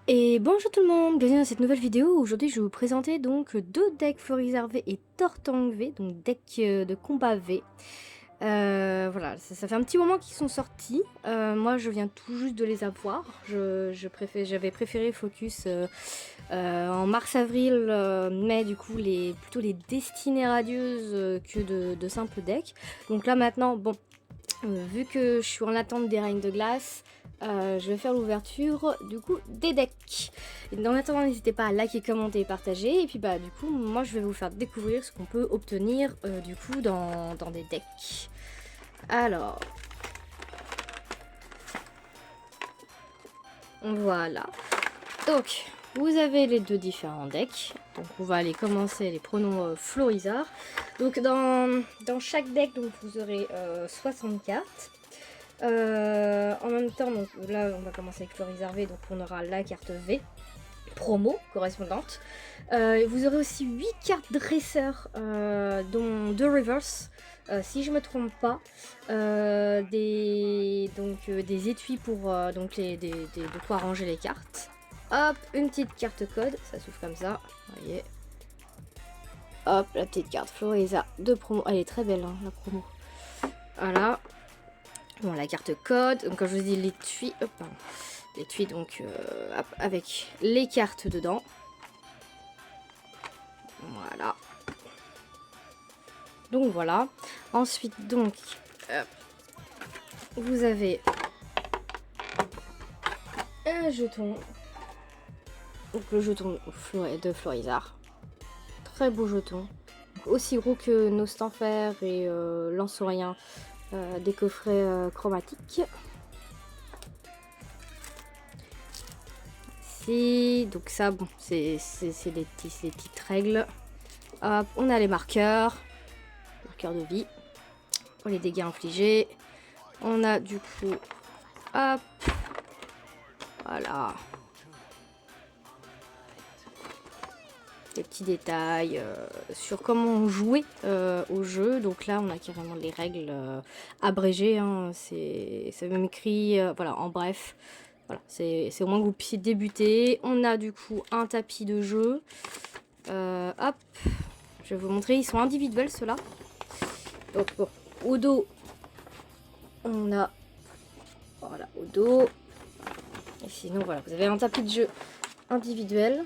Et bonjour tout le monde, bienvenue dans cette nouvelle vidéo. Aujourd'hui je vais vous présenter donc deux decks Florizarre V et Tortank V, donc deck de combat V. Voilà, ça fait un petit moment qu'ils sont sortis. Moi je viens tout juste de les avoir. J'avais préféré focus en mars-avril, mais du coup plutôt les destinées radieuses que de simples decks. Donc là maintenant, bon, vu que je suis en attente des Reignes de Glace, je vais faire l'ouverture du coup des decks. Et en attendant, n'hésitez pas à liker, commenter et partager. Et puis bah du coup, moi je vais vous faire découvrir ce qu'on peut obtenir du coup dans des decks. Alors, voilà. Donc, vous avez les deux différents decks. Donc on va aller commencer les pronoms Florizarre. Donc dans chaque deck, donc, vous aurez 60 cartes. En même temps, donc là on va commencer avec Florizarre V, donc on aura la carte V, promo correspondante. Vous aurez aussi 8 cartes dresseurs, dont 2 reverse, si je me trompe pas. Des étuis pour de quoi ranger les cartes. Hop, une petite carte code, ça s'ouvre comme ça, vous voyez. Hop, la petite carte Florizarre de promo, elle est très belle hein, la promo. Voilà. Bon, la carte code, donc comme je vous dis, l'étui, l'étui donc avec les cartes dedans. Voilà. Donc voilà. Ensuite donc vous avez un jeton. Donc le jeton de Florizarre. Très beau jeton. Aussi gros que nos Stanfer et Lanceaurien, des coffrets chromatiques. Donc ça, bon, c'est des petites règles. Hop, on a les marqueurs de vie pour les dégâts infligés. On a du coup, hop, voilà, des petits détails sur comment jouer au jeu. Donc là, on a carrément les règles abrégées. Hein. C'est même écrit, voilà, en bref. Voilà, c'est au moins que vous puissiez débuter. On a du coup un tapis de jeu. Hop, je vais vous montrer, ils sont individuels ceux-là. Donc bon, au dos, on a, voilà, au dos. Et sinon, voilà, vous avez un tapis de jeu individuel.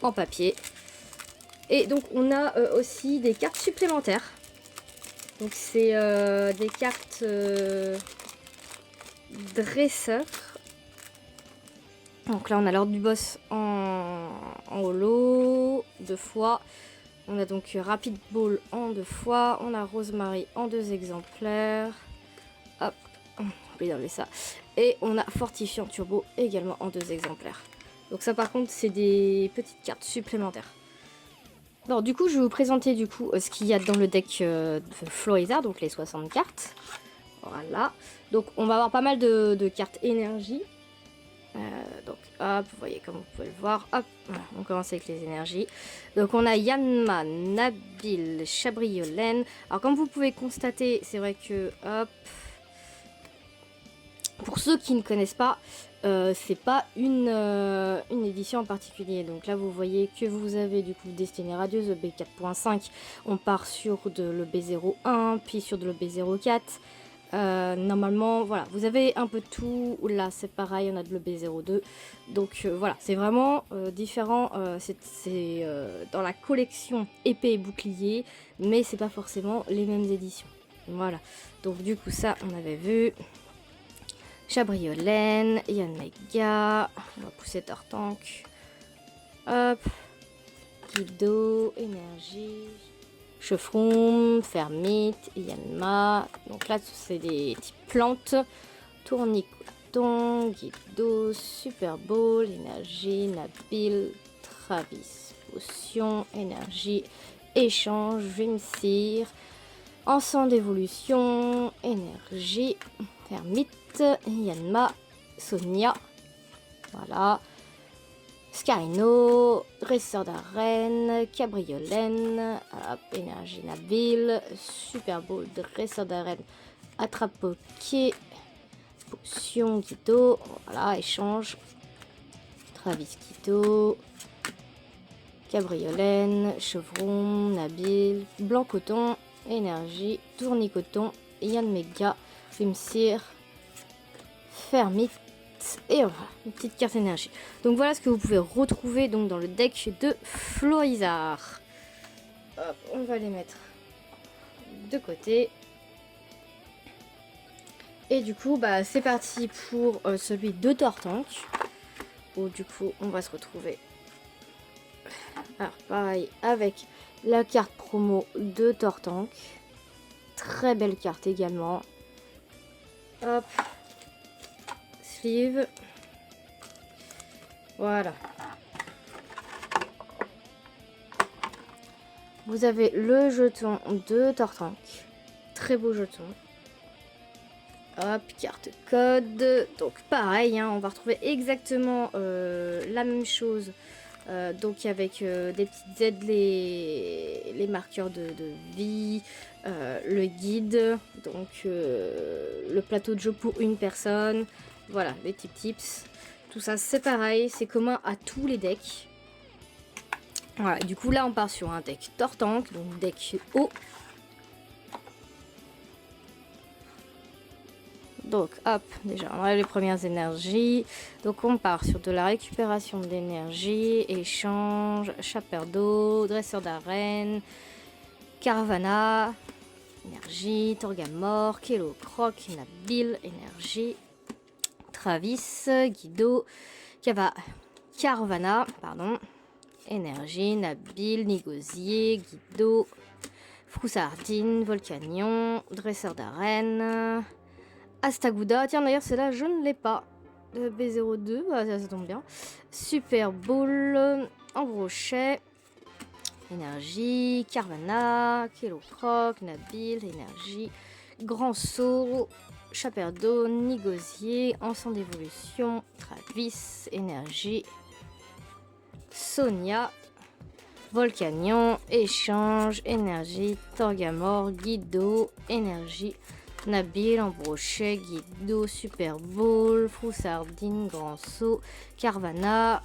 En papier. Et donc, on a aussi des cartes supplémentaires. Donc, c'est des cartes dresseurs. Donc là, on a l'ordre du boss en holo, 2 fois. On a donc Rapid Ball en 2 fois. On a Rosemary en 2 exemplaires. Hop, oublié d'enlever ça. Et on a Fortifiant Turbo également en 2 exemplaires. Donc ça par contre, c'est des petites cartes supplémentaires. Alors du coup, je vais vous présenter du coup ce qu'il y a dans le deck Florizarre, donc les 60 cartes. Voilà. Donc on va avoir pas mal de cartes énergie. Donc hop, vous voyez comme vous pouvez le voir, hop, on commence avec les énergies. Donc on a Yanma, Nabil, Chabriolène. Alors comme vous pouvez constater, c'est vrai que hop, pour ceux qui ne connaissent pas, c'est pas une édition en particulier. Donc là vous voyez que vous avez du coup Destinée Radieuse, le B4.5. On part sur le B01, puis sur le B04. Normalement, voilà, vous avez un peu de tout. Là, c'est pareil, on a de l'EB02. Donc voilà, c'est vraiment différent. C'est dans la collection épée et bouclier, mais c'est pas forcément les mêmes éditions. Voilà, donc du coup, ça, on avait vu. Chabriolène, Yanmega, on va pousser Tortank. Hop, Guido, Énergie. Chevron, Fermite, Yanma. Donc là, c'est des types plantes. Tournicoton, Guido, Super Bowl, Énergie, Nabil, Travis, Potion, Énergie, Échange, Vimsir, Encens d'évolution, Énergie, Fermite, Yanma, Sonia. Voilà. Scarino, Dresseur d'arène, Cabriolène, Énergie Nabil, Super Bowl, Dresseur d'arène, Attrape-Poké, Potion Guido, voilà, échange. Travis Guido. Cabriolène, Chevron, Nabil, Blanc Coton, Énergie, Tournicoton, Yann Mega, Rimsir, Fermite et voilà, une petite carte énergie. Donc voilà ce que vous pouvez retrouver donc dans le deck de Florizard. Hop, on va les mettre de côté. Et du coup, bah, c'est parti pour celui de Tortank. Où du coup, on va se retrouver. Alors pareil, avec la carte promo de Tortank. Très belle carte également. Hop. Sleeve. Voilà. Vous avez le jeton de Tortank. Très beau jeton. Hop, carte code. Donc pareil, hein, on va retrouver exactement la même chose. Donc avec des petites aides, les marqueurs de vie, le guide, donc le plateau de jeu pour une personne, voilà, les petits tips. Tout ça c'est pareil, c'est commun à tous les decks. Voilà, du coup là on part sur un deck Tortank, donc deck haut. Donc hop, déjà on a les premières énergies. Donc on part sur de la récupération d'énergie, échange, chaper d'eau, dresseur d'arène, Caravana, énergie, Torgamore, Kelo Croc, Nabil, énergie, Travis, Guido, Caravana, pardon, énergie, Nabil, Négosier, Guido, Froussardine, Volcanion, dresseur d'arène. Astaguda, tiens d'ailleurs c'est là je ne l'ai pas. B02, ça tombe bien. Super Bowl, Embrochet, énergie, Carvana, Kelo Croc, Nabil, énergie, Grand Saut, Chaperdo, Nigosier, Encens d'évolution, Travis, énergie, Sonia, Volcanion, échange, énergie, Torgamore, Guido, énergie, Nabil, Embrochet, Guido, Super Bowl, Froussardine, Grand Saut, Carvana,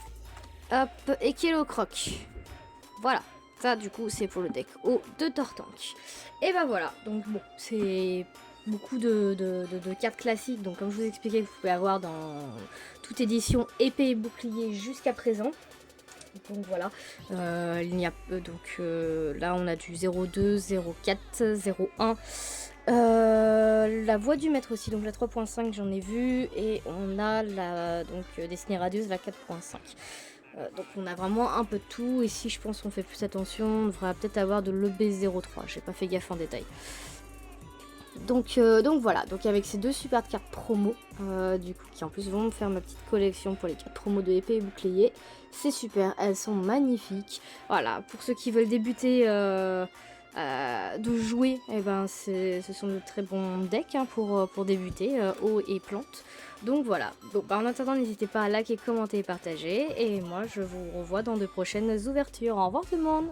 hop, et Kelo Croc. Voilà, ça du coup c'est pour le deck haut de Tortank. Et ben voilà, donc bon, c'est beaucoup de cartes classiques, donc comme je vous expliquais, vous pouvez avoir dans toute édition épée et bouclier jusqu'à présent. Donc voilà, il n'y a donc là on a du 02, 04, 01. La voix du maître aussi, donc la 3.5 j'en ai vu, et on a la donc Destinée Radieuse, la 4.5. Donc on a vraiment un peu de tout, et si je pense qu'on fait plus attention, on devrait peut-être avoir de l'EB03, j'ai pas fait gaffe en détail. Donc voilà, donc avec ces deux super cartes promo, du coup qui en plus vont me faire ma petite collection pour les cartes promo de épée et bouclier, c'est super, elles sont magnifiques. Voilà, pour ceux qui veulent débuter de jouer, eh ben ce sont de très bons decks hein, pour débuter, eau et plantes. Donc voilà, bon, bah, en attendant n'hésitez pas à liker, commenter et partager, et moi je vous revois dans de prochaines ouvertures. Au revoir tout le monde.